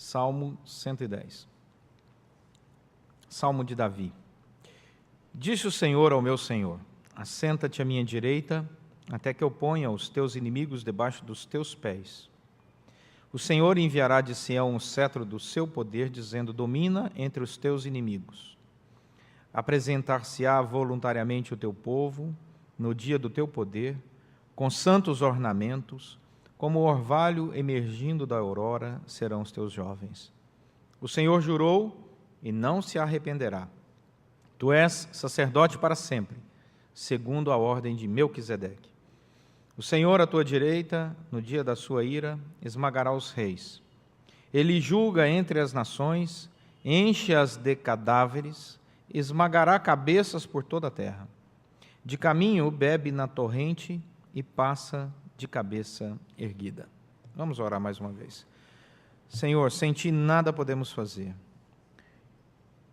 Salmo 110. Salmo de Davi. Disse o Senhor ao meu Senhor: assenta-te à minha direita, até que eu ponha os teus inimigos debaixo dos teus pés. O Senhor enviará de Sião o cetro do seu poder, dizendo: domina entre os teus inimigos. Apresentar-se-á voluntariamente o teu povo, no dia do teu poder, com santos ornamentos, como o orvalho emergindo da aurora serão os teus jovens. O Senhor jurou e não se arrependerá. Tu és sacerdote para sempre, segundo a ordem de Melquisedeque. O Senhor à tua direita, no dia da sua ira, esmagará os reis. Ele julga entre as nações, enche-as de cadáveres, esmagará cabeças por toda a terra. De caminho bebe na torrente e passa de cabeça erguida. Vamos orar mais uma vez. Senhor, sem Ti nada podemos fazer.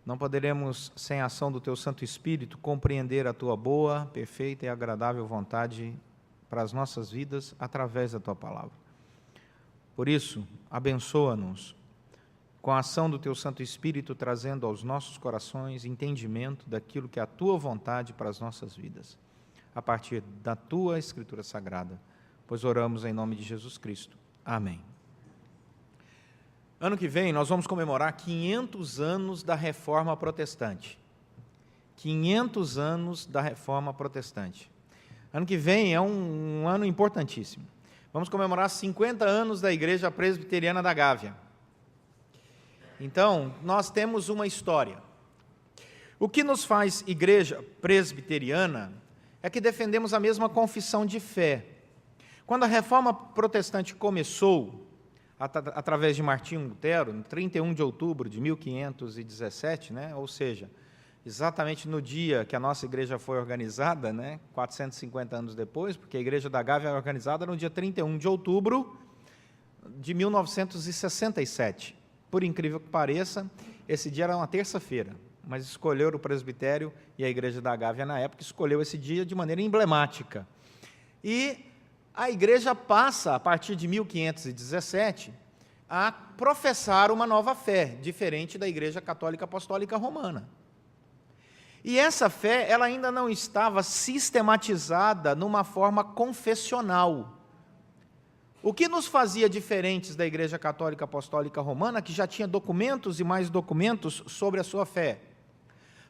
Não poderemos, sem a ação do Teu Santo Espírito, compreender a Tua boa, perfeita e agradável vontade para as nossas vidas através da Tua palavra. Por isso, abençoa-nos com a ação do Teu Santo Espírito, trazendo aos nossos corações entendimento daquilo que é a Tua vontade para as nossas vidas, a partir da Tua Escritura Sagrada, pois oramos em nome de Jesus Cristo. Amém. Ano que vem nós vamos comemorar 500 anos da Reforma Protestante. 500 anos da Reforma Protestante. Ano que vem é um ano importantíssimo. Vamos comemorar 50 anos da Igreja Presbiteriana da Gávea. Então, nós temos uma história. O que nos faz igreja presbiteriana é que defendemos a mesma confissão de fé. Quando a Reforma Protestante começou, através de Martinho Lutero, no 31 de outubro de 1517, ou seja, exatamente no dia que a nossa igreja foi organizada, 450 anos depois, porque a Igreja da Gávea é organizada no dia 31 de outubro de 1967. Por incrível que pareça, esse dia era uma terça-feira, mas escolheram o presbitério e a Igreja da Gávea, na época, escolheu esse dia de maneira emblemática. E a igreja passa, a partir de 1517, a professar uma nova fé, diferente da Igreja Católica Apostólica Romana. E essa fé, ela ainda não estava sistematizada numa forma confessional. O que nos fazia diferentes da Igreja Católica Apostólica Romana, que já tinha documentos e mais documentos sobre a sua fé.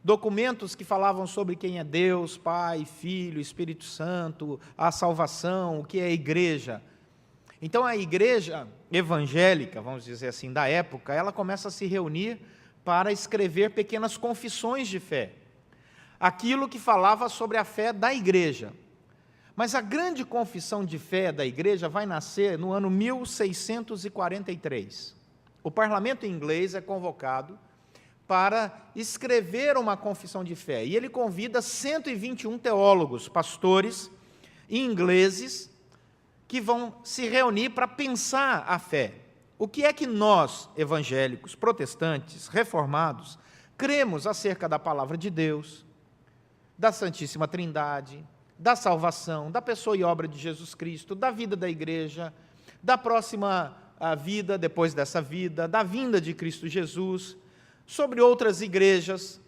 Documentos que falavam sobre quem é Deus, Pai, Filho, Espírito Santo, a salvação, o que é a igreja. Então, a igreja evangélica, vamos dizer assim, da época, ela começa a se reunir para escrever pequenas confissões de fé. Aquilo que falava sobre a fé da igreja. Mas a grande confissão de fé da igreja vai nascer no ano 1643. O parlamento inglês é convocado para escrever uma confissão de fé. E ele convida 121 teólogos, pastores ingleses, que vão se reunir para pensar a fé. O que é que nós, evangélicos, protestantes, reformados, cremos acerca da palavra de Deus, da Santíssima Trindade, da salvação, da pessoa e obra de Jesus Cristo, da vida da igreja, da próxima vida depois dessa vida, da vinda de Cristo Jesus, sobre outras igrejas,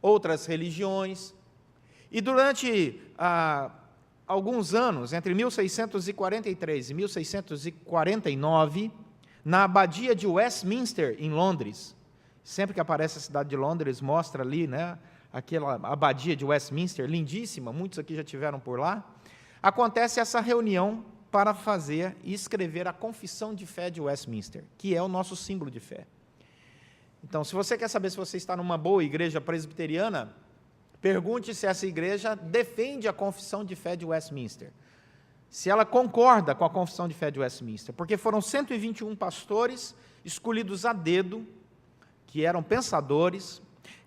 outras religiões. E durante alguns anos, entre 1643 e 1649, na abadia de Westminster, em Londres, sempre que aparece a cidade de Londres, mostra ali, aquela abadia de Westminster, lindíssima, muitos aqui já tiveram por lá, acontece essa reunião para fazer e escrever a Confissão de Fé de Westminster, que é o nosso símbolo de fé. Então, se você quer saber se você está numa boa igreja presbiteriana, pergunte se essa igreja defende a Confissão de Fé de Westminster, se ela concorda com a Confissão de Fé de Westminster, porque foram 121 pastores escolhidos a dedo, que eram pensadores,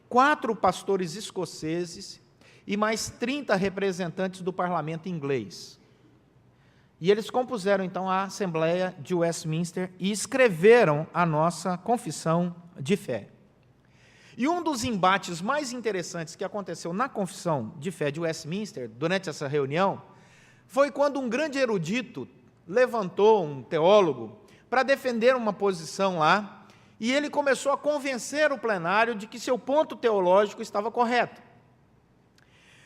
4 pastores escoceses e mais 30 representantes do parlamento inglês. E eles compuseram, então, a Assembleia de Westminster e escreveram a nossa Confissão de Fé. E um dos embates mais interessantes que aconteceu na Confissão de Fé de Westminster, durante essa reunião, foi quando um grande erudito levantou, um teólogo, para defender uma posição lá, e ele começou a convencer o plenário de que seu ponto teológico estava correto.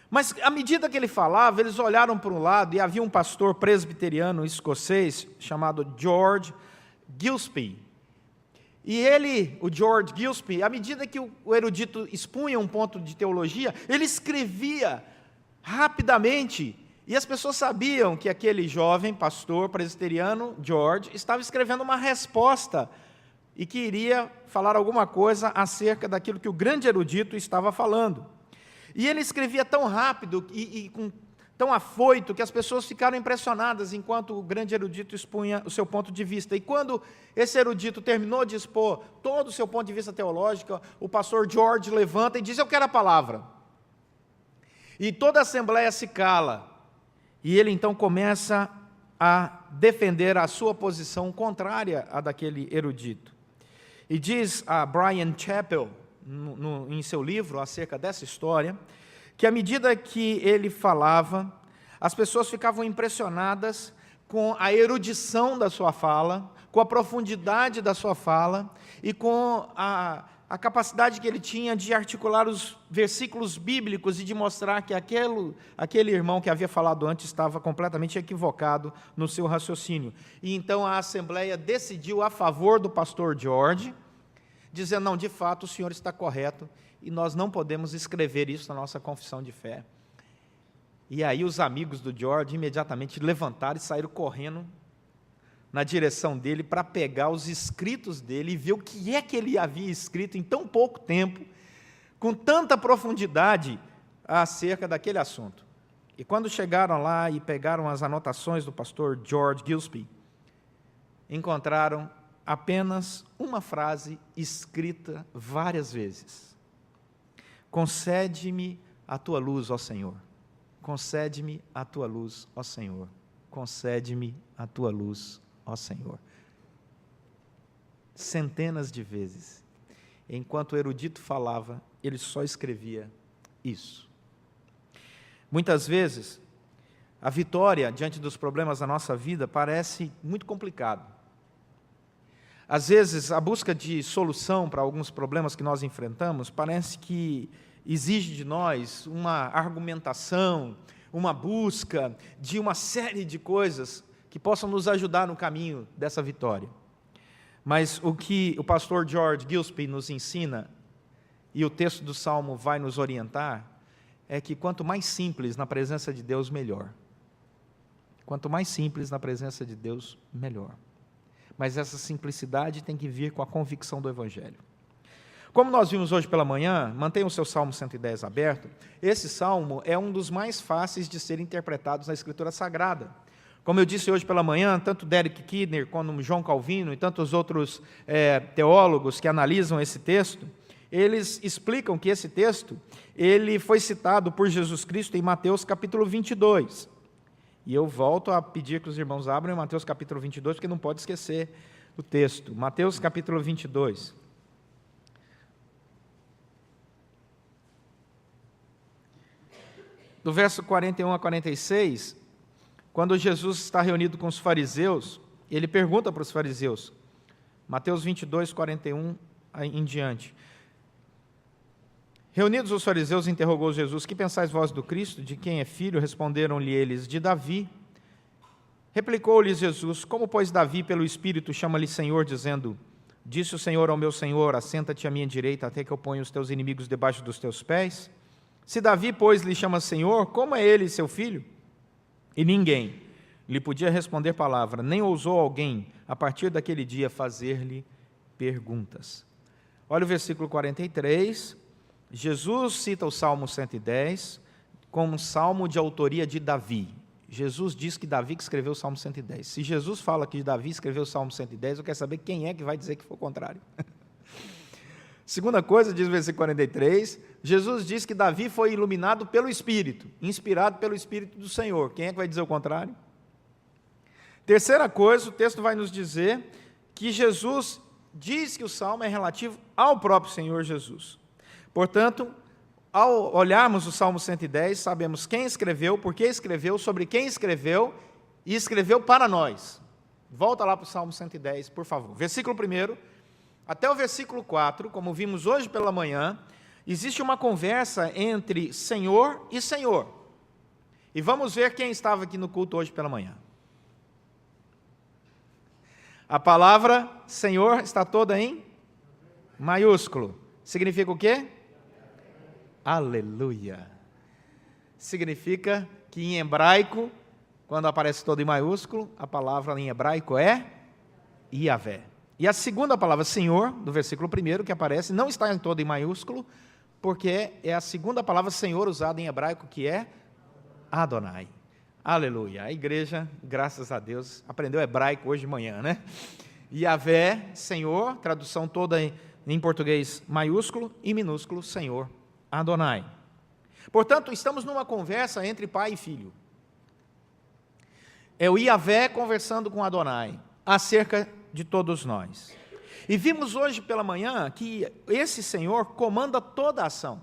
Mas, à medida que ele falava, eles olharam para um lado e havia um pastor presbiteriano escocês chamado George Gillespie. E ele, o George Gillespie, à medida que o erudito expunha um ponto de teologia, ele escrevia rapidamente, e as pessoas sabiam que aquele jovem pastor presbiteriano, George, estava escrevendo uma resposta e que iria falar alguma coisa acerca daquilo que o grande erudito estava falando. E ele escrevia tão rápido e tão afoito que as pessoas ficaram impressionadas enquanto o grande erudito expunha o seu ponto de vista. E quando esse erudito terminou de expor todo o seu ponto de vista teológico, o pastor George levanta e diz: eu quero a palavra. E toda a assembleia se cala. E ele então começa a defender a sua posição contrária à daquele erudito. E diz a Bryan Chapell, em seu livro acerca dessa história, que à medida que ele falava, as pessoas ficavam impressionadas com a erudição da sua fala, com a profundidade da sua fala e com a capacidade que ele tinha de articular os versículos bíblicos e de mostrar que aquele irmão que havia falado antes estava completamente equivocado no seu raciocínio. E então a assembleia decidiu a favor do pastor George, dizendo: não, de fato o senhor está correto e nós não podemos escrever isso na nossa confissão de fé. E aí os amigos do George imediatamente levantaram e saíram correndo na direção dele para pegar os escritos dele e ver o que é que ele havia escrito em tão pouco tempo, com tanta profundidade acerca daquele assunto. E quando chegaram lá e pegaram as anotações do pastor George Gillespie, encontraram apenas uma frase escrita várias vezes: concede-me a tua luz, ó Senhor, concede-me a tua luz, ó Senhor, concede-me a tua luz, ó Senhor. Centenas de vezes. Enquanto o erudito falava, ele só escrevia isso. Muitas vezes, a vitória diante dos problemas da nossa vida parece muito complicado. Às vezes, a busca de solução para alguns problemas que nós enfrentamos parece que exige de nós uma argumentação, uma busca de uma série de coisas que possam nos ajudar no caminho dessa vitória. Mas o que o pastor George Gillespie nos ensina, e o texto do Salmo vai nos orientar, é que quanto mais simples na presença de Deus, melhor. Quanto mais simples na presença de Deus, melhor. Mas essa simplicidade tem que vir com a convicção do Evangelho. Como nós vimos hoje pela manhã, mantenha o seu Salmo 110 aberto. Esse Salmo é um dos mais fáceis de ser interpretados na Escritura Sagrada. Como eu disse hoje pela manhã, tanto Derek Kidner como João Calvino e tantos outros teólogos que analisam esse texto, eles explicam que esse texto ele foi citado por Jesus Cristo em Mateus capítulo 22. E eu volto a pedir que os irmãos abram em Mateus capítulo 22, porque não pode esquecer o texto. Mateus capítulo 22. Do verso 41 a 46, quando Jesus está reunido com os fariseus, ele pergunta para os fariseus, Mateus 22, 41 em diante. Reunidos os fariseus, interrogou Jesus: que pensais vós do Cristo? De quem é filho? Responderam-lhe eles: de Davi. Replicou-lhes Jesus: como, pois, Davi, pelo Espírito, chama-lhe Senhor, dizendo: disse o Senhor ao meu Senhor, assenta-te à minha direita, até que eu ponha os teus inimigos debaixo dos teus pés? Se Davi, pois, lhe chama Senhor, como é ele seu filho? E ninguém lhe podia responder palavra, nem ousou alguém, a partir daquele dia, fazer-lhe perguntas. Olha o versículo 43, Jesus cita o Salmo 110 como um salmo de autoria de Davi. Jesus diz que Davi que escreveu o Salmo 110. Se Jesus fala que Davi escreveu o Salmo 110, eu quero saber quem é que vai dizer que foi o contrário. Segunda coisa, diz o versículo 43, Jesus diz que Davi foi iluminado pelo Espírito, inspirado pelo Espírito do Senhor. Quem é que vai dizer o contrário? Terceira coisa, o texto vai nos dizer que Jesus diz que o Salmo é relativo ao próprio Senhor Jesus. Portanto, ao olharmos o Salmo 110, sabemos quem escreveu, por que escreveu, sobre quem escreveu, e escreveu para nós. Volta lá para o Salmo 110, por favor. Versículo 1 até o versículo 4, como vimos hoje pela manhã, existe uma conversa entre Senhor e Senhor. E vamos ver quem estava aqui no culto hoje pela manhã. A palavra Senhor está toda em maiúsculo. Significa o quê? Aleluia. Significa que em hebraico, quando aparece todo em maiúsculo, a palavra em hebraico é Yavé. E a segunda palavra, Senhor, do versículo 1 que aparece, não está em todo em maiúsculo, porque é a segunda palavra Senhor usada em hebraico, que é Adonai. Aleluia. A igreja, graças a Deus, aprendeu hebraico hoje de manhã, né? Yavé, Senhor, tradução toda em português maiúsculo e minúsculo, Senhor, Adonai. Portanto, estamos numa conversa entre pai e filho. É o Yavé conversando com Adonai, acerca de todos nós. E vimos hoje pela manhã que esse Senhor comanda toda a ação.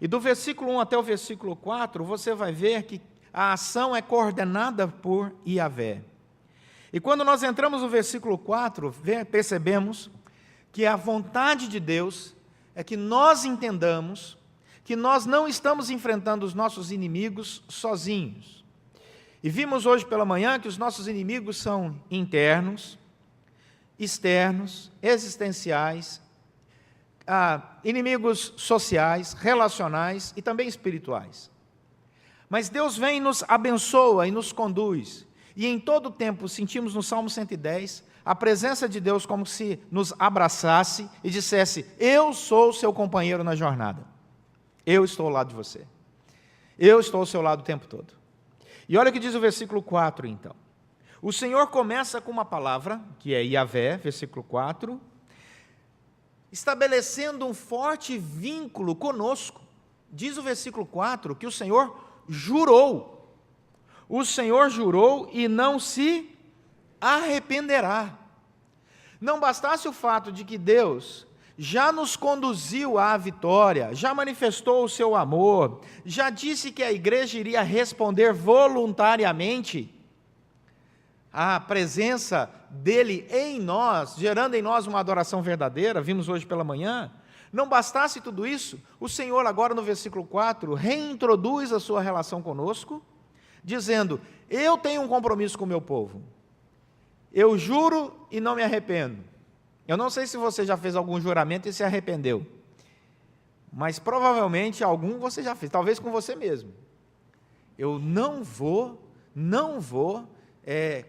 E do versículo 1 até o versículo 4, você vai ver que a ação é coordenada por Yavé. E quando nós entramos no versículo 4, percebemos que a vontade de Deus é que nós entendamos que nós não estamos enfrentando os nossos inimigos sozinhos. E vimos hoje pela manhã que os nossos inimigos são internos, externos, existenciais, inimigos sociais, relacionais e também espirituais. Mas Deus vem e nos abençoa e nos conduz. E em todo o tempo sentimos no Salmo 110 a presença de Deus como se nos abraçasse e dissesse: eu sou o seu companheiro na jornada. Eu estou ao lado de você. Eu estou ao seu lado o tempo todo. E olha o que diz o versículo 4, então. O Senhor começa com uma palavra, que é Yavé, versículo 4, estabelecendo um forte vínculo conosco. Diz o versículo 4 que o Senhor jurou. O Senhor jurou e não se arrependerá. Não bastasse o fato de que Deus já nos conduziu à vitória, já manifestou o seu amor, já disse que a igreja iria responder voluntariamente à presença dele em nós, gerando em nós uma adoração verdadeira, vimos hoje pela manhã. Não bastasse tudo isso, o Senhor agora no versículo 4 reintroduz a sua relação conosco, dizendo: eu tenho um compromisso com o meu povo, eu juro e não me arrependo. Eu não sei se você já fez algum juramento e se arrependeu, mas provavelmente algum você já fez, talvez com você mesmo. Eu não vou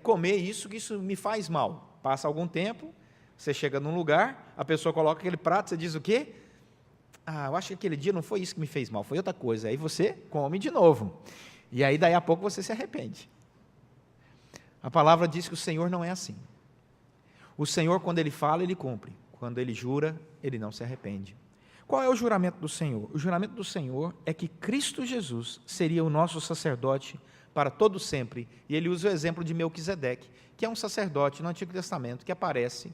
comer isso, que isso me faz mal. Passa algum tempo, você chega num lugar, a pessoa coloca aquele prato, você diz o quê? Eu acho que aquele dia não foi isso que me fez mal, foi outra coisa. Aí você come de novo. E aí daí a pouco você se arrepende. A palavra diz que o Senhor não é assim. O Senhor, quando Ele fala, Ele cumpre. Quando Ele jura, Ele não se arrepende. Qual é o juramento do Senhor? O juramento do Senhor é que Cristo Jesus seria o nosso sacerdote para todo sempre. E Ele usa o exemplo de Melquisedeque, que é um sacerdote no Antigo Testamento, que aparece,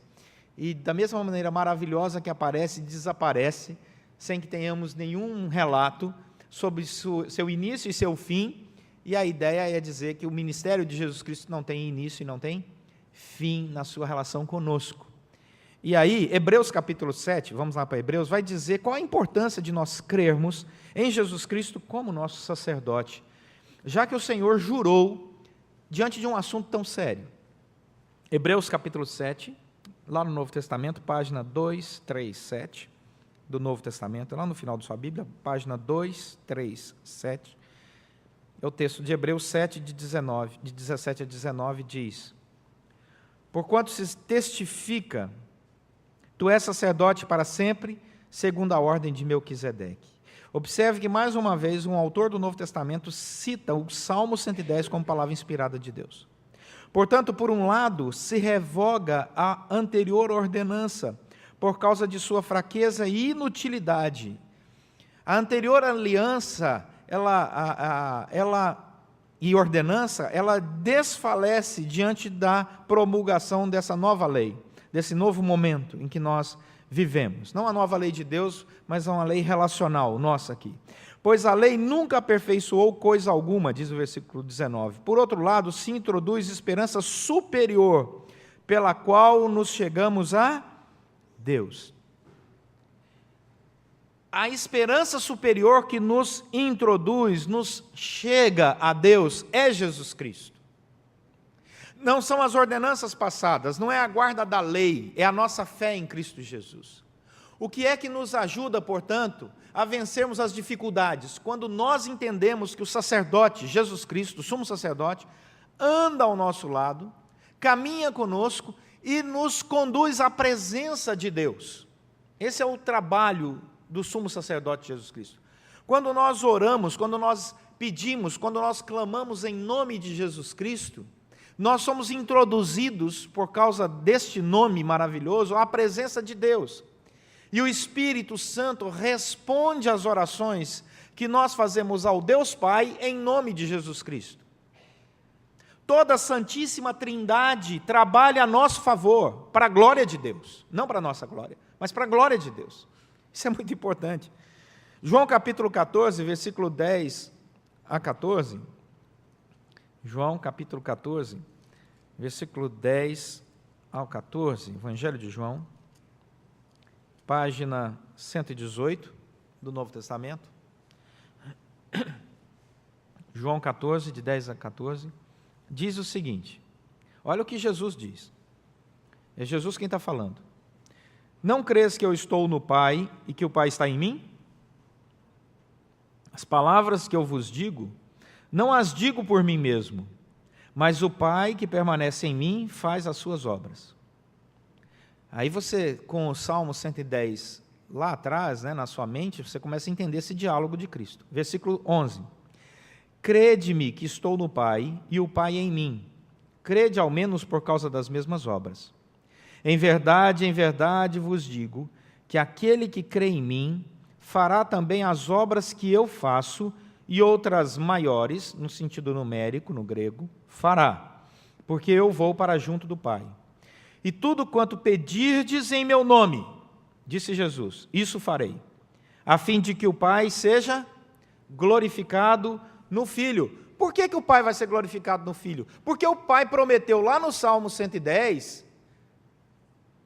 e da mesma maneira maravilhosa que aparece, desaparece, sem que tenhamos nenhum relato sobre seu início e seu fim. E a ideia é dizer que o ministério de Jesus Cristo não tem início e não tem fim na sua relação conosco. E aí, Hebreus capítulo 7, vamos lá para Hebreus, vai dizer qual a importância de nós crermos em Jesus Cristo como nosso sacerdote, já que o Senhor jurou diante de um assunto tão sério. Hebreus capítulo 7, lá no Novo Testamento, página 237 do Novo Testamento, lá no final da sua Bíblia, página 237, é o texto de Hebreus 7, de 17 a 19, diz: porquanto se testifica, tu és sacerdote para sempre, segundo a ordem de Melquisedeque. Observe que, mais uma vez, um autor do Novo Testamento cita o Salmo 110 como palavra inspirada de Deus. Portanto, por um lado, se revoga a anterior ordenança, por causa de sua fraqueza e inutilidade. A anterior aliança, e ordenança, ela desfalece diante da promulgação dessa nova lei, desse novo momento em que nós vivemos. Não a nova lei de Deus, mas uma lei relacional, nossa aqui. Pois a lei nunca aperfeiçoou coisa alguma, diz o versículo 19. Por outro lado, se introduz esperança superior, pela qual nos chegamos a Deus. A esperança superior que nos introduz, nos chega a Deus, é Jesus Cristo. Não são as ordenanças passadas, não é a guarda da lei, é a nossa fé em Cristo Jesus. O que é que nos ajuda, portanto, a vencermos as dificuldades? Quando nós entendemos que o sacerdote, Jesus Cristo, o sumo sacerdote, anda ao nosso lado, caminha conosco e nos conduz à presença de Deus. Esse é o trabalho do sumo sacerdote Jesus Cristo. Quando nós oramos, quando nós pedimos, quando nós clamamos em nome de Jesus Cristo, nós somos introduzidos, por causa deste nome maravilhoso, à presença de Deus. E o Espírito Santo responde às orações que nós fazemos ao Deus Pai em nome de Jesus Cristo. Toda a Santíssima Trindade trabalha a nosso favor, para a glória de Deus. Não para a nossa glória, mas para a glória de Deus. Isso é muito importante. João capítulo 14, versículo 10 a 14. João capítulo 14, versículo 10 ao 14. Evangelho de João, página 118 do Novo Testamento. João 14, de 10 a 14. Diz o seguinte, olha o que Jesus diz. É Jesus quem está falando. Não crês que eu estou no Pai e que o Pai está em mim? As palavras que eu vos digo, não as digo por mim mesmo, mas o Pai que permanece em mim faz as suas obras. Aí você, com o Salmo 110 lá atrás, na sua mente, você começa a entender esse diálogo de Cristo. Versículo 11. Crede-me que estou no Pai e o Pai em mim. Crede ao menos por causa das mesmas obras. Em verdade vos digo que aquele que crê em mim fará também as obras que eu faço e outras maiores, no sentido numérico, no grego, fará, porque eu vou para junto do Pai. E tudo quanto pedirdes em meu nome, disse Jesus, isso farei, a fim de que o Pai seja glorificado no Filho. Por que o Pai vai ser glorificado no Filho? Porque o Pai prometeu lá no Salmo 110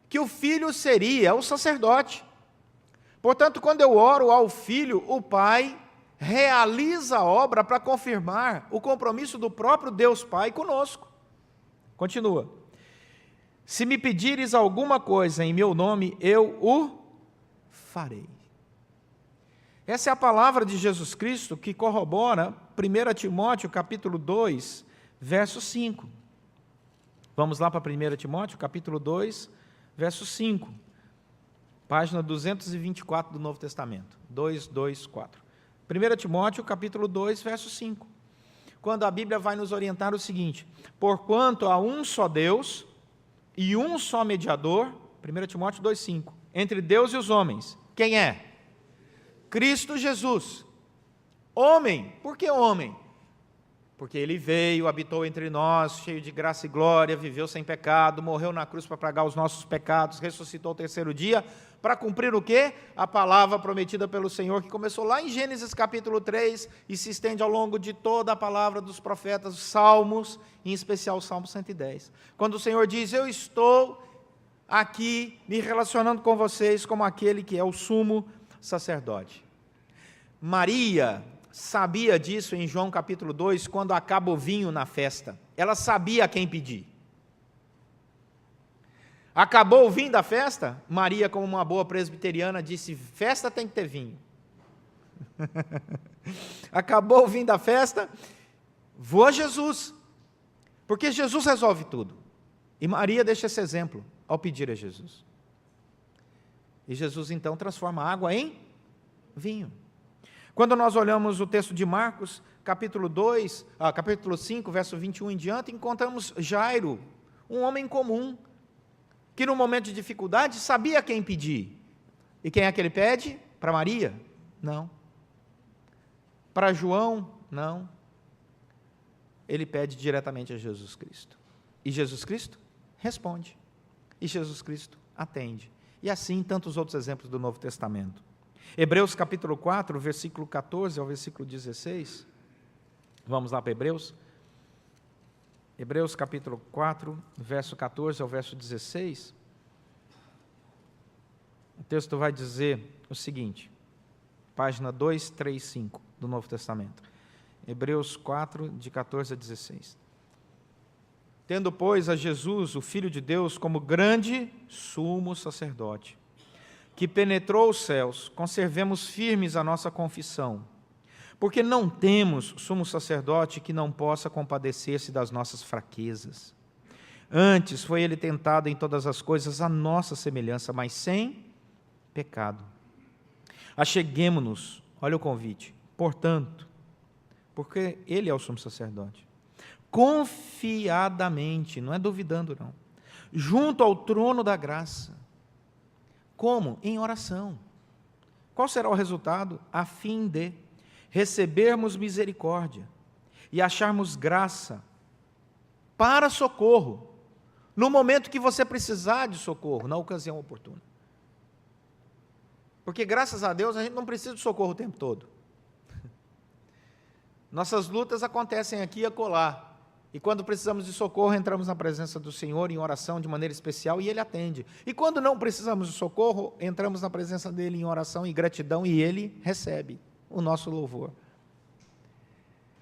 que o Filho seria o sacerdote. Portanto, quando eu oro ao Filho, o Pai realiza a obra para confirmar o compromisso do próprio Deus Pai conosco. Continua. Se me pedires alguma coisa em meu nome, eu o farei. Essa é a palavra de Jesus Cristo que corrobora 1 Timóteo capítulo 2, verso 5. Vamos lá para 1 Timóteo capítulo 2, verso 5. Página 224 do Novo Testamento. 224. 1 Timóteo capítulo 2, verso 5. Quando a Bíblia vai nos orientar o seguinte: porquanto há um só Deus e um só mediador, 1 Timóteo 2, 5, entre Deus e os homens. Quem é? Cristo Jesus. Homem. Por que homem? Porque ele veio, habitou entre nós, cheio de graça e glória, viveu sem pecado, morreu na cruz para pagar os nossos pecados, ressuscitou ao terceiro dia, para cumprir o quê? A palavra prometida pelo Senhor, que começou lá em Gênesis capítulo 3, e se estende ao longo de toda a palavra dos profetas, os salmos, em especial o Salmo 110. Quando o Senhor diz, eu estou aqui me relacionando com vocês como aquele que é o sumo sacerdote. Maria sabia disso em João capítulo 2, quando acaba o vinho na festa. Ela sabia a quem pedir. Acabou o vinho da festa? Maria, como uma boa presbiteriana, disse, festa tem que ter vinho. Acabou o vinho da festa? Vou a Jesus. Porque Jesus resolve tudo. E Maria deixa esse exemplo ao pedir a Jesus. E Jesus então transforma a água em vinho. Quando nós olhamos o texto de Marcos, capítulo 5, verso 21 em diante, encontramos Jairo, um homem comum, que no momento de dificuldade sabia quem pedir. E quem é que ele pede? Para Maria? Não. Para João? Não. Ele pede diretamente a Jesus Cristo. E Jesus Cristo responde. E Jesus Cristo atende. E assim tantos outros exemplos do Novo Testamento. Hebreus capítulo 4, versículo 14 ao versículo 16. Vamos lá para Hebreus. Hebreus capítulo 4, verso 14 ao verso 16, o texto vai dizer o seguinte, página 235 do Novo Testamento. Hebreus 4, de 14 a 16. Tendo, pois, a Jesus, o Filho de Deus, como grande sumo sacerdote, que penetrou os céus, conservemos firmes a nossa confissão, porque não temos sumo sacerdote que não possa compadecer-se das nossas fraquezas. Antes foi ele tentado em todas as coisas à nossa semelhança, mas sem pecado. Acheguemo-nos, olha o convite, portanto, porque ele é o sumo sacerdote, confiadamente, não é duvidando não, junto ao trono da graça. Como? Em oração. Qual será o resultado? A fim de recebermos misericórdia e acharmos graça para socorro, no momento que você precisar de socorro, na ocasião oportuna. Porque, graças a Deus, a gente não precisa de socorro o tempo todo. Nossas lutas acontecem aqui e acolá. E quando precisamos de socorro, entramos na presença do Senhor em oração de maneira especial e Ele atende. E quando não precisamos de socorro, entramos na presença dEle em oração e gratidão e Ele recebe o nosso louvor.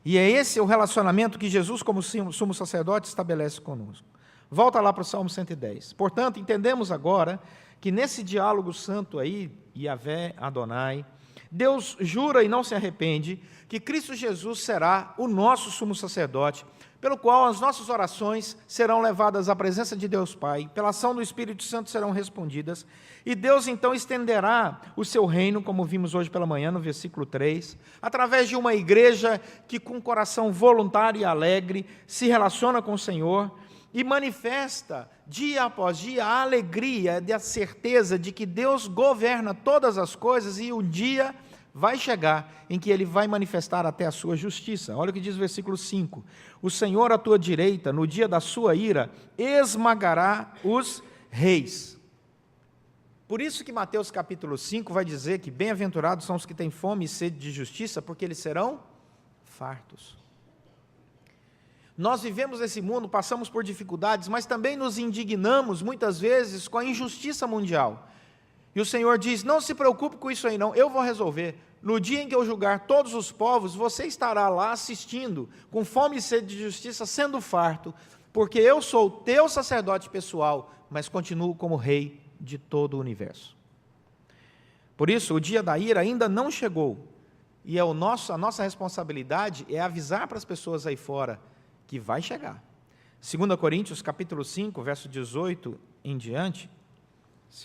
E é esse o relacionamento que Jesus, como sumo sacerdote, estabelece conosco. Volta lá para o Salmo 110. Portanto, entendemos agora que nesse diálogo santo aí, Yahvé, Adonai, Deus jura e não se arrepende que Cristo Jesus será o nosso sumo sacerdote, pelo qual as nossas orações serão levadas à presença de Deus Pai, pela ação do Espírito Santo serão respondidas, e Deus então estenderá o seu reino, como vimos hoje pela manhã no versículo 3, através de uma igreja que com coração voluntário e alegre se relaciona com o Senhor e manifesta dia após dia a alegria e a certeza de que Deus governa todas as coisas e o dia vai chegar em que Ele vai manifestar até a sua justiça. Olha o que diz o versículo 5. O Senhor à tua direita, no dia da sua ira, esmagará os reis. Por isso que Mateus capítulo 5 vai dizer que bem-aventurados são os que têm fome e sede de justiça, porque eles serão fartos. Nós vivemos nesse mundo, passamos por dificuldades, mas também nos indignamos muitas vezes com a injustiça mundial. E o Senhor diz, não se preocupe com isso aí não, eu vou resolver. No dia em que eu julgar todos os povos, você estará lá assistindo, com fome e sede de justiça, sendo farto, porque eu sou teu sacerdote pessoal, mas continuo como rei de todo o universo. Por isso, o dia da ira ainda não chegou, e a nossa responsabilidade é avisar para as pessoas aí fora que vai chegar. 2 Coríntios, capítulo 5, verso 18 em diante,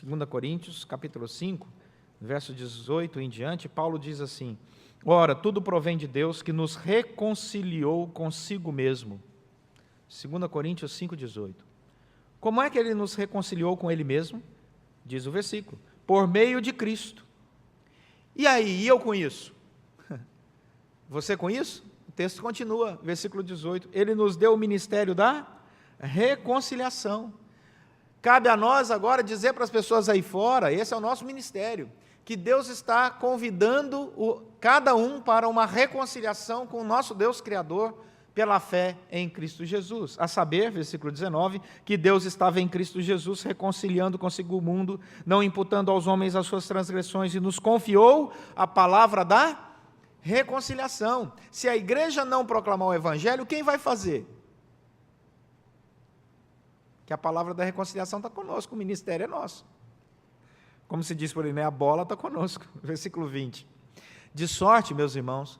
2 Coríntios, capítulo 5, verso 18 em diante, Paulo diz assim, ora, tudo provém de Deus que nos reconciliou consigo mesmo. 2 Coríntios 5, 18. Como é que Ele nos reconciliou com Ele mesmo? Diz o versículo, por meio de Cristo. E aí, eu com isso? Você com isso? O texto continua, versículo 18, Ele nos deu o ministério da reconciliação. Cabe a nós agora dizer para as pessoas aí fora, esse é o nosso ministério, que Deus está convidando cada um para uma reconciliação com o nosso Deus Criador pela fé em Cristo Jesus. A saber, versículo 19, que Deus estava em Cristo Jesus reconciliando consigo o mundo, não imputando aos homens as suas transgressões e nos confiou a palavra da reconciliação. Se a igreja não proclamar o evangelho, quem vai fazer? Que a palavra da reconciliação está conosco, o ministério é nosso. Como se diz por aí, né? A bola está conosco. Versículo 20. De sorte, meus irmãos,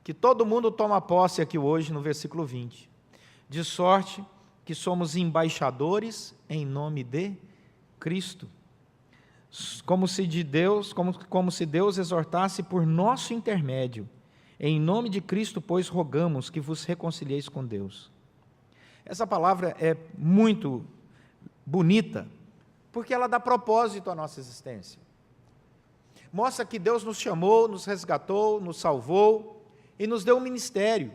que todo mundo toma posse aqui hoje no versículo 20. De sorte que somos embaixadores em nome de Cristo. Como se Deus exortasse por nosso intermédio. Em nome de Cristo, pois, rogamos que vos reconcilieis com Deus. Essa palavra é muito bonita, porque ela dá propósito à nossa existência. Mostra que Deus nos chamou, nos resgatou, nos salvou e nos deu um ministério.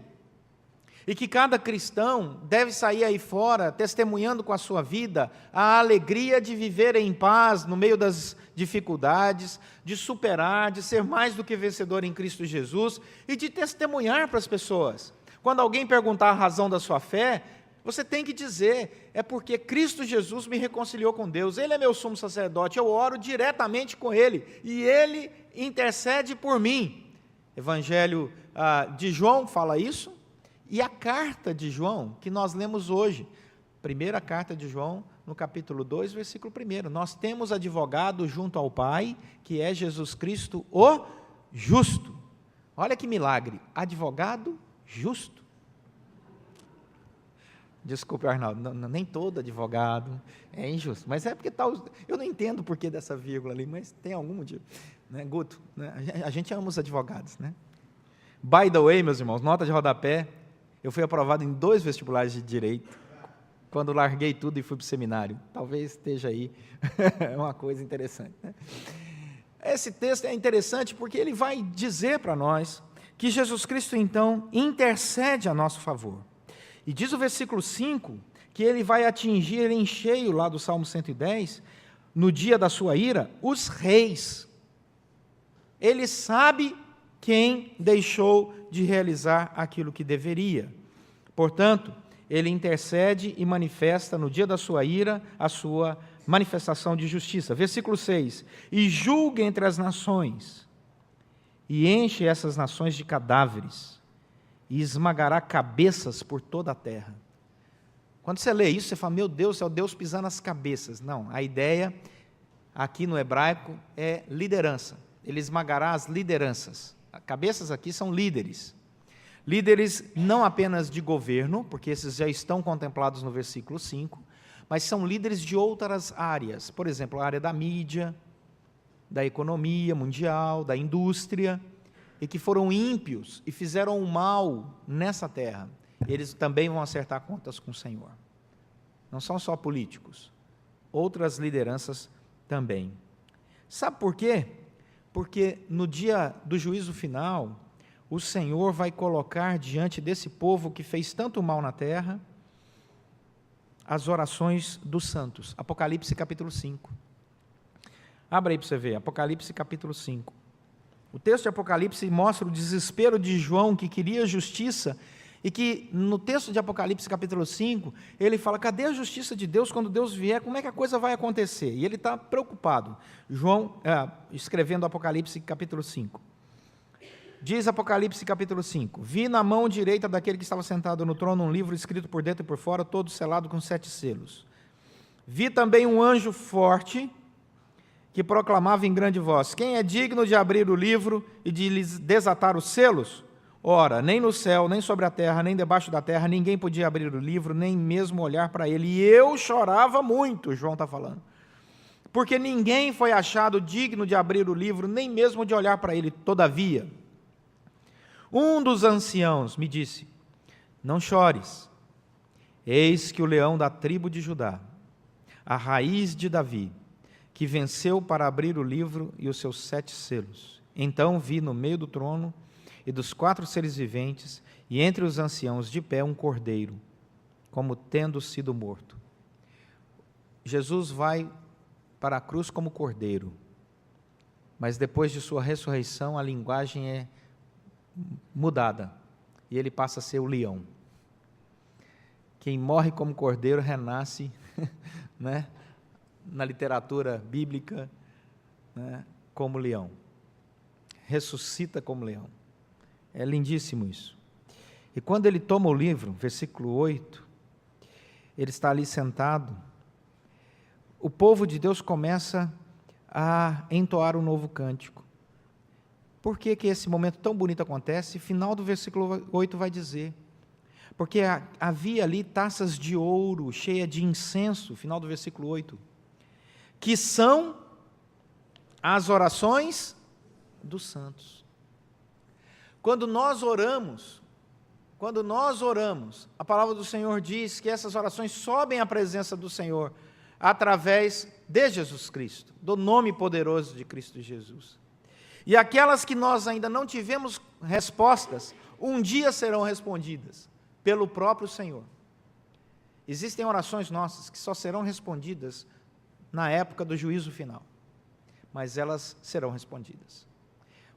E que cada cristão deve sair aí fora testemunhando com a sua vida a alegria de viver em paz no meio das dificuldades, de superar, de ser mais do que vencedor em Cristo Jesus e de testemunhar para as pessoas. Quando alguém perguntar a razão da sua fé, Você tem que dizer, é porque Cristo Jesus me reconciliou com Deus, Ele é meu sumo sacerdote, eu oro diretamente com Ele, e Ele intercede por mim. Evangelho de João fala isso, e a carta de João, que nós lemos hoje, primeira carta de João, no capítulo 2, versículo 1, nós temos advogado junto ao Pai, que é Jesus Cristo, o justo. Olha que milagre, advogado justo. Desculpe, Arnaldo, nem todo advogado é injusto, mas é porque eu não entendo o porquê dessa vírgula ali, mas tem algum motivo, né? Guto, né? A gente ama os advogados, né? By the way, meus irmãos, nota de rodapé, eu fui aprovado em 2 vestibulares de Direito, quando larguei tudo e fui para o seminário, talvez esteja aí uma coisa interessante, né? Esse texto é interessante porque ele vai dizer para nós que Jesus Cristo, então, intercede a nosso favor. E diz o versículo 5, que ele vai atingir em cheio, lá do Salmo 110, no dia da sua ira, os reis. Ele sabe quem deixou de realizar aquilo que deveria. Portanto, ele intercede e manifesta no dia da sua ira a sua manifestação de justiça. Versículo 6, e julga entre as nações, e enche essas nações de cadáveres, e esmagará cabeças por toda a terra. Quando você lê isso, você fala, meu Deus, é o Deus pisando nas cabeças. Não, a ideia aqui no hebraico é liderança. Ele esmagará as lideranças. Cabeças aqui são líderes. Líderes não apenas de governo, porque esses já estão contemplados no versículo 5, mas são líderes de outras áreas. Por exemplo, a área da mídia, da economia mundial, da indústria, e que foram ímpios e fizeram o mal nessa terra, eles também vão acertar contas com o Senhor. Não são só políticos, outras lideranças também. Sabe por quê? Porque no dia do juízo final, o Senhor vai colocar diante desse povo que fez tanto mal na terra, as orações dos santos. Apocalipse capítulo 5. Abra aí para você ver, Apocalipse capítulo 5. O texto de Apocalipse mostra o desespero de João, que queria justiça, e que no texto de Apocalipse capítulo 5, ele fala, cadê a justiça de Deus quando Deus vier, como é que a coisa vai acontecer? E ele está preocupado. João, escrevendo Apocalipse capítulo 5. Diz Apocalipse capítulo 5, vi na mão direita daquele que estava sentado no trono um livro escrito por dentro e por fora, todo selado com 7 selos. Vi também um anjo forte, que proclamava em grande voz, quem é digno de abrir o livro e de lhes desatar os selos? Ora, nem no céu, nem sobre a terra, nem debaixo da terra, ninguém podia abrir o livro, nem mesmo olhar para ele. E eu chorava muito, João está falando, porque ninguém foi achado digno de abrir o livro, nem mesmo de olhar para ele. Todavia, um dos anciãos me disse, não chores, eis que o leão da tribo de Judá, a raiz de Davi, que venceu para abrir o livro e os seus 7 selos. Então vi no meio do trono e dos 4 seres viventes, e entre os anciãos de pé um cordeiro, como tendo sido morto. Jesus vai para a cruz como cordeiro, mas depois de sua ressurreição a linguagem é mudada, e ele passa a ser o leão. Quem morre como cordeiro renasce, né? Na literatura bíblica, né, como leão, ressuscita como leão. É lindíssimo isso. E quando ele toma o livro, versículo 8, ele está ali sentado, o povo de Deus começa a entoar um novo cântico. Por que que esse momento tão bonito acontece? Final do versículo 8 vai dizer, porque havia ali taças de ouro, cheia de incenso, final do versículo 8, que são as orações dos santos. Quando nós oramos, a palavra do Senhor diz que essas orações sobem à presença do Senhor através de Jesus Cristo, do nome poderoso de Cristo Jesus. E aquelas que nós ainda não tivemos respostas, um dia serão respondidas pelo próprio Senhor. Existem orações nossas que só serão respondidas na época do juízo final, mas elas serão respondidas.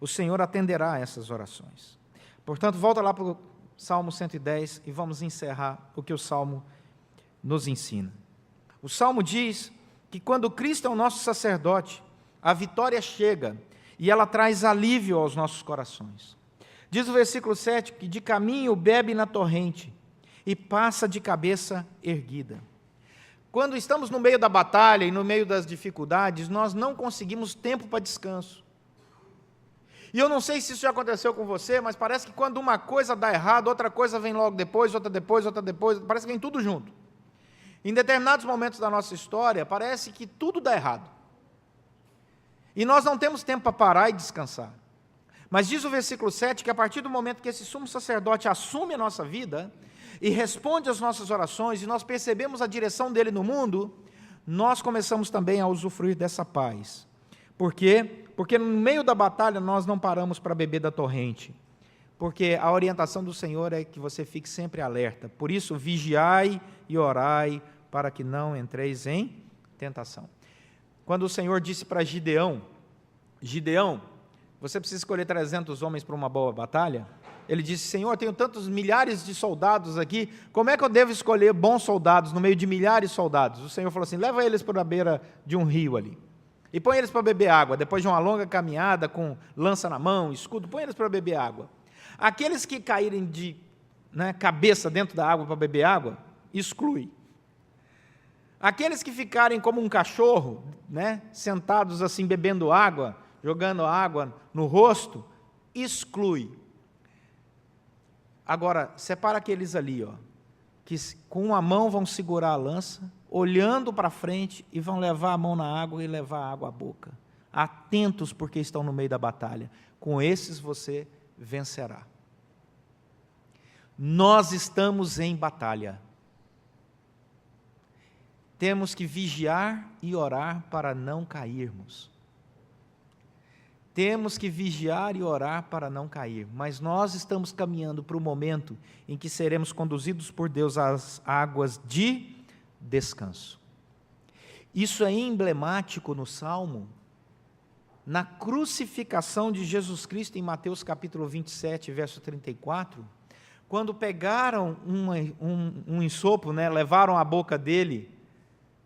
O Senhor atenderá a essas orações. Portanto, volta lá para o Salmo 110 e vamos encerrar o que o Salmo nos ensina. O Salmo diz que quando Cristo é o nosso sacerdote, a vitória chega e ela traz alívio aos nossos corações. Diz o versículo 7 que de caminho bebe na torrente e passa de cabeça erguida. Quando estamos no meio da batalha e no meio das dificuldades, nós não conseguimos tempo para descanso. E eu não sei se isso já aconteceu com você, mas parece que quando uma coisa dá errado, outra coisa vem logo depois, outra depois, parece que vem tudo junto. Em determinados momentos da nossa história, parece que tudo dá errado. E nós não temos tempo para parar e descansar. Mas diz o versículo 7 que a partir do momento que esse sumo sacerdote assume a nossa vida e responde às nossas orações, e nós percebemos a direção dele no mundo, nós começamos também a usufruir dessa paz. Por quê? Porque no meio da batalha nós não paramos para beber da torrente. Porque a orientação do Senhor é que você fique sempre alerta. Por isso, vigiai e orai para que não entreis em tentação. Quando o Senhor disse para Gideão, Gideão, você precisa escolher 300 homens para uma boa batalha? Ele disse, Senhor, tenho tantos milhares de soldados aqui, como é que eu devo escolher bons soldados no meio de milhares de soldados? O Senhor falou assim, leva eles para a beira de um rio ali, e põe eles para beber água, depois de uma longa caminhada com lança na mão, escudo, põe eles para beber água. Aqueles que caírem de cabeça dentro da água para beber água, exclui. Aqueles que ficarem como um cachorro, sentados assim bebendo água, jogando água no rosto, exclui. Agora, separa aqueles ali, que com uma mão vão segurar a lança, olhando para frente e vão levar a mão na água e levar a água à boca. Atentos porque estão no meio da batalha. Com esses você vencerá. Nós estamos em batalha. Temos que vigiar e orar para não cairmos. Temos que vigiar e orar para não cair, mas nós estamos caminhando para o momento em que seremos conduzidos por Deus às águas de descanso. Isso é emblemático no Salmo, na crucificação de Jesus Cristo em Mateus capítulo 27, verso 34, quando pegaram um ensopo, levaram à boca dele,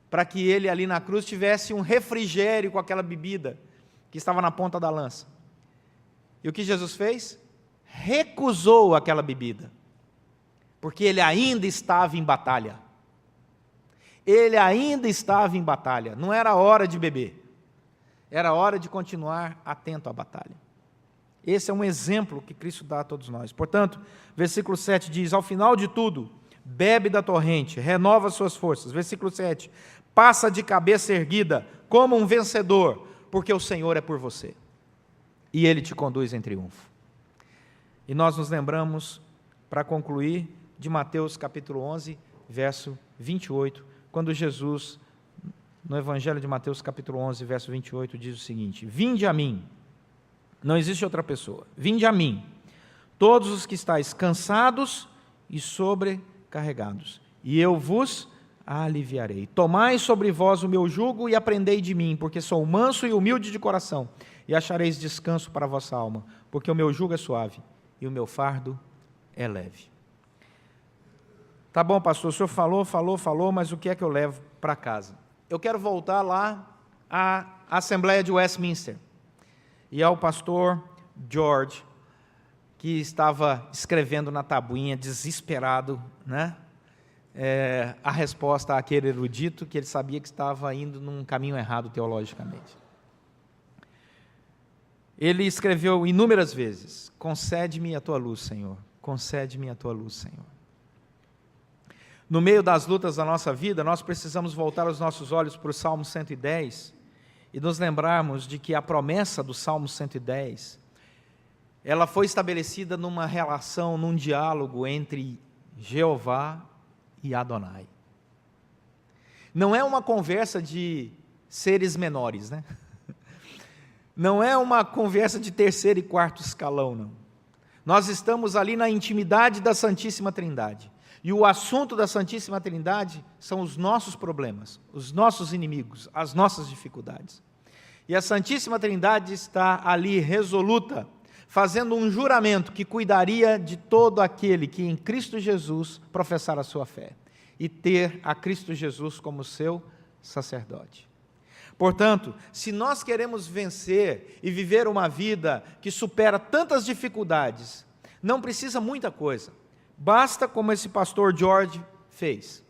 para que ele ali na cruz tivesse um refrigério com aquela bebida que estava na ponta da lança. E o que Jesus fez? Recusou aquela bebida, porque ele ainda estava em batalha. Ele ainda estava em batalha, não era hora de beber, era hora de continuar atento à batalha. Esse é um exemplo que Cristo dá a todos nós. Portanto, versículo 7 diz, ao final de tudo, bebe da torrente, renova suas forças. Versículo 7, passa de cabeça erguida, como um vencedor, porque o Senhor é por você, e Ele te conduz em triunfo. E nós nos lembramos, para concluir, de Mateus capítulo 11, verso 28, quando Jesus, no Evangelho de Mateus capítulo 11, verso 28, diz o seguinte, vinde a mim, não existe outra pessoa, vinde a mim, todos os que estáis cansados e sobrecarregados, e eu vos aliviarei. Tomai sobre vós o meu jugo e aprendei de mim, porque sou manso e humilde de coração, e achareis descanso para a vossa alma, porque o meu jugo é suave e o meu fardo é leve. Tá bom, pastor, o senhor falou, mas o que é que eu levo para casa? Eu quero voltar lá à Assembleia de Westminster e ao pastor George, que estava escrevendo na tabuinha, desesperado, a resposta àquele erudito que ele sabia que estava indo num caminho errado teologicamente. Ele escreveu inúmeras vezes, concede-me a tua luz, Senhor, concede-me a tua luz, Senhor. No meio das lutas da nossa vida, nós precisamos voltar os nossos olhos para o Salmo 110 e nos lembrarmos de que a promessa do Salmo 110, ela foi estabelecida numa relação, num diálogo entre Jeová e Adonai. Não é uma conversa de seres menores, Não é uma conversa de terceiro e quarto escalão, não. Nós estamos ali na intimidade da Santíssima Trindade. E o assunto da Santíssima Trindade são os nossos problemas, os nossos inimigos, as nossas dificuldades. E a Santíssima Trindade está ali resoluta, fazendo um juramento que cuidaria de todo aquele que em Cristo Jesus professar a sua fé. e ter a Cristo Jesus como seu sacerdote. Portanto, se nós queremos vencer e viver uma vida que supera tantas dificuldades, não precisa muita coisa. Basta, como esse pastor George fez,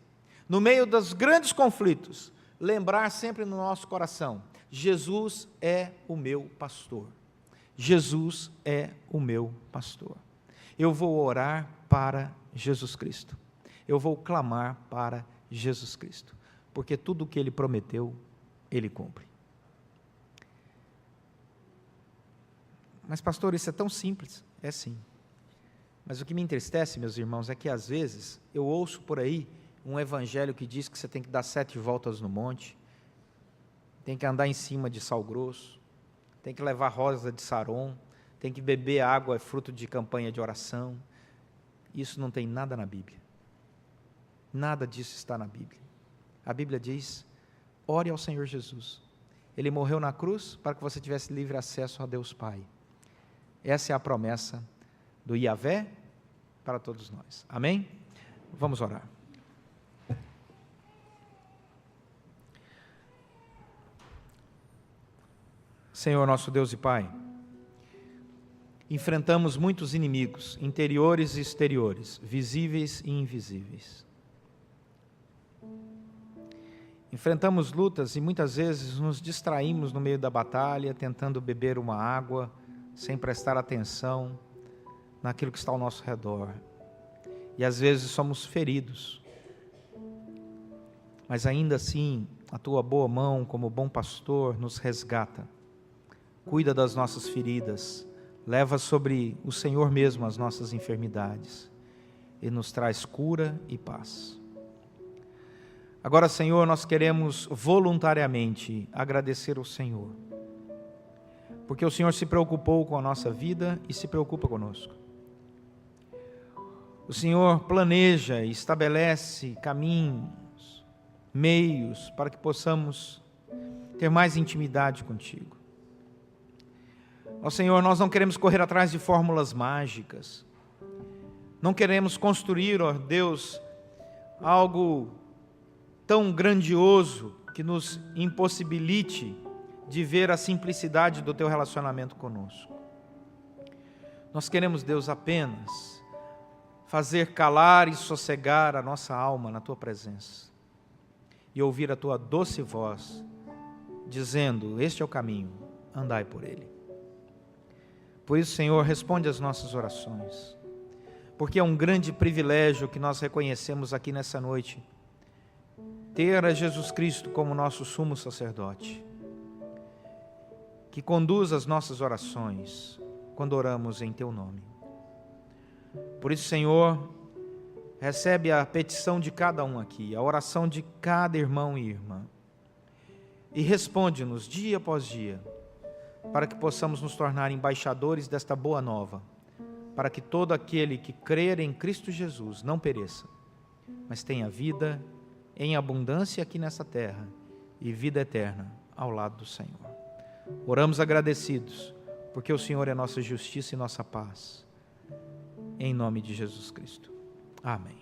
no meio dos grandes conflitos, lembrar sempre no nosso coração: Jesus é o meu pastor. Jesus é o meu pastor. Eu vou orar para Jesus Cristo. Eu vou clamar para Jesus Cristo, porque tudo o que Ele prometeu, Ele cumpre. Mas pastor, isso é tão simples? É sim. Mas o que me entristece, meus irmãos, é que às vezes eu ouço por aí um evangelho que diz que você tem que dar 7 voltas no monte, tem que andar em cima de sal grosso, tem que levar rosa de Saron, tem que beber água, é fruto de campanha de oração. Isso não tem nada na Bíblia. Nada disso está na Bíblia. A Bíblia diz: ore ao Senhor Jesus. Ele morreu na cruz para que você tivesse livre acesso a Deus Pai. Essa é a promessa do Yahvé para todos nós. Amém? Vamos orar. Senhor nosso Deus e Pai, enfrentamos muitos inimigos, interiores e exteriores, visíveis e invisíveis. Enfrentamos lutas e muitas vezes nos distraímos no meio da batalha, tentando beber uma água, sem prestar atenção naquilo que está ao nosso redor. E às vezes somos feridos. Mas ainda assim, a Tua boa mão, como bom pastor, nos resgata. Cuida das nossas feridas, leva sobre o Senhor mesmo as nossas enfermidades e nos traz cura e paz. Agora, Senhor, nós queremos voluntariamente agradecer ao Senhor, porque o Senhor se preocupou com a nossa vida e se preocupa conosco. O Senhor planeja e estabelece caminhos, meios para que possamos ter mais intimidade contigo. Ó Senhor, nós não queremos correr atrás de fórmulas mágicas, não queremos construir, ó Deus, algo tão grandioso que nos impossibilite de ver a simplicidade do Teu relacionamento conosco. Nós queremos, Deus, apenas fazer calar e sossegar a nossa alma na Tua presença e ouvir a Tua doce voz dizendo: este é o caminho, andai por ele. Por isso, Senhor, responde às nossas orações, porque é um grande privilégio que nós reconhecemos aqui nessa noite, ter a Jesus Cristo como nosso sumo sacerdote, que conduz as nossas orações quando oramos em Teu nome. Por isso, Senhor, recebe a petição de cada um aqui, a oração de cada irmão e irmã, e responde-nos dia após dia, para que possamos nos tornar embaixadores desta boa nova, para que todo aquele que crer em Cristo Jesus não pereça, mas tenha vida em abundância aqui nessa terra e vida eterna ao lado do Senhor. Oramos agradecidos, porque o Senhor é nossa justiça e nossa paz. Em nome de Jesus Cristo. Amém.